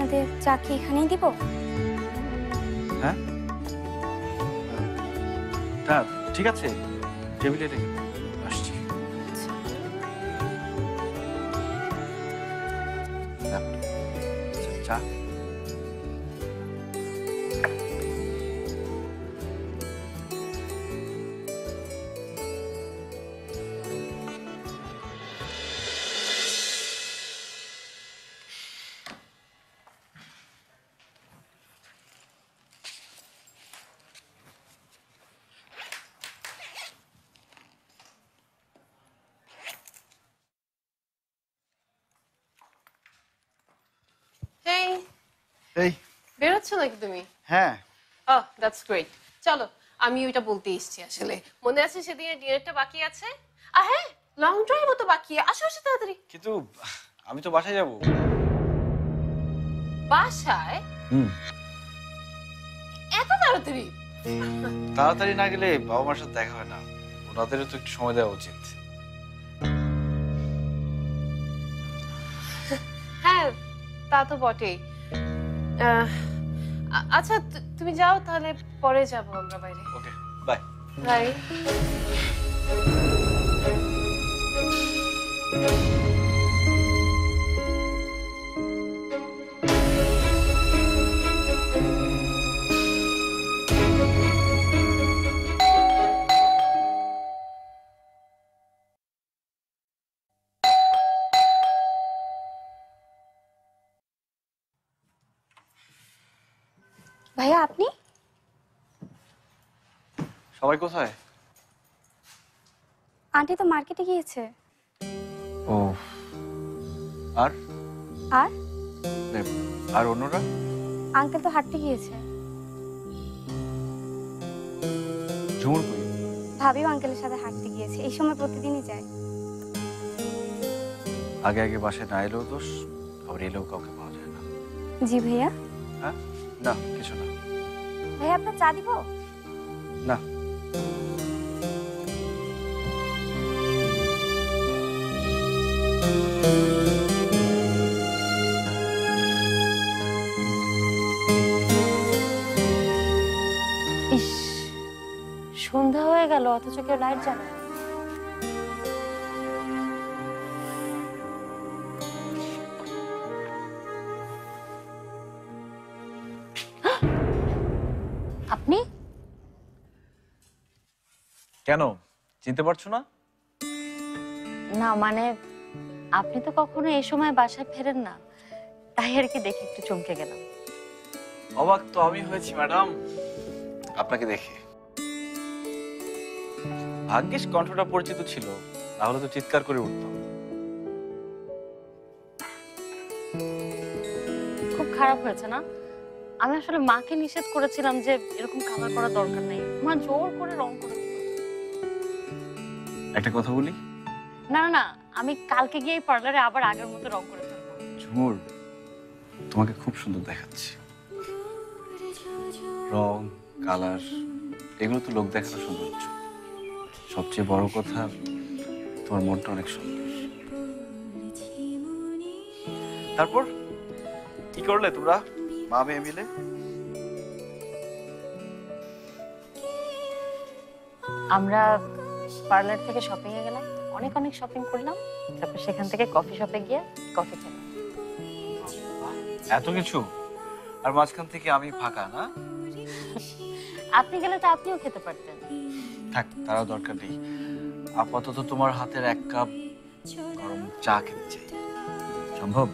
আপনাদের চা কি এখানেই দিব? হ্যাঁ হ্যাঁ, ঠিক আছে, টেবিলে রেখে আসছি। চা হেই, এই বেরোচ্ছ নাকি তুমি? হ্যাঁ ওহ, দ্যাটস গ্রেট। চলো, আমি ওইটা বলতে এসেছি আসলে। মনে আছে সেদিনের ডিনারটা বাকি আছে? আর হ্যাঁ, লং ড্রাইভও তো বাকি। আসো আসো তাড়াতাড়ি। কিন্তু আমি তো বাসায় যাব। বাসায়? এত তাড়াতাড়ি? তাড়াতাড়ি না গেলে বাবা মার সাথে দেখা হয় না, ওনাদেরও তো একটু সময় দেওয়া উচিত। হ্যাঁ, তা তো বটেই। আচ্ছা, তুমি যাও তাহলে, পরে যাবো আমরা বাইরে। ওকে, বাই। বাই। ভাইয়া আপনি? সবাই কোথায়? আন্টি তো মার্কেটে গিয়েছে। ও, আর আর আর অন্যরা? আঙ্কেল তো হাঁটতে গিয়েছে। ঝুমুর কই? ভাবিও আঙ্কেলের সাথে হাঁটতে গিয়েছে, এই সময় প্রতিদিনই যায়। আগে আগে বাসায় না এলেও দোষ, আবার এলেও কাউকে পাওয়া যায় না। জি ভাইয়া। হ্যাঁ, না কিছু না। ভাইয়া আপনার চা দিব? না। ইস, সন্ধ্যা হয়ে গেল অথচ কেউ লাইট জ্বালায়। আপনি? কেন, চিনতে পারছো না? না মানে আপনি তো কখনো এই সময় বাসায় ফেরেন না, তাই আর কি দেখে একটু চমকে গেলাম। অবাক তো আমি হয়েছি ম্যাডাম আপনাকে দেখে। ভাগ্যিস কণ্ঠটা পরিচিত ছিল, তাহলে তো চিৎকার করে উঠতাম। খুব খারাপ হয়েছে না? আমি আসলে মাকে নিষেধ করেছিলাম যে এরকম কালার করা দরকার নেই, মা জোর করে রং করে দিল। একটা কথা বলি? না না না, আমি কালকে গিয়ে পার্লারে আবার আগের মতো রং করে ফেলবো। ঝুমুর, তোমাকে খুব সুন্দর দেখাচ্ছে। রং, কালার, এগুলো তো লোক দেখানো সৌন্দর্য। সবচেয়ে বড় কথা, তোমার মনটা অনেক সুন্দর। তারপর কি করলে তোমরা মা মেয়ে মিলে? আমরা পার্লার থেকে শপিং এ গেলাম, অনেক অনেক শপিং করলাম, তারপর সেখান থেকে কফি শপে গিয়ে কফি খেলাম। এত কিছু, আর মাঝখান থেকে আমি ফাঁকা না? আপনি গেলে তো আপনিও খেতে পারতেন। থাক, তারা দরকার নেই। আপাতত তোমার হাতের এক কাপ গরম চা খেতে চাই। সম্ভব?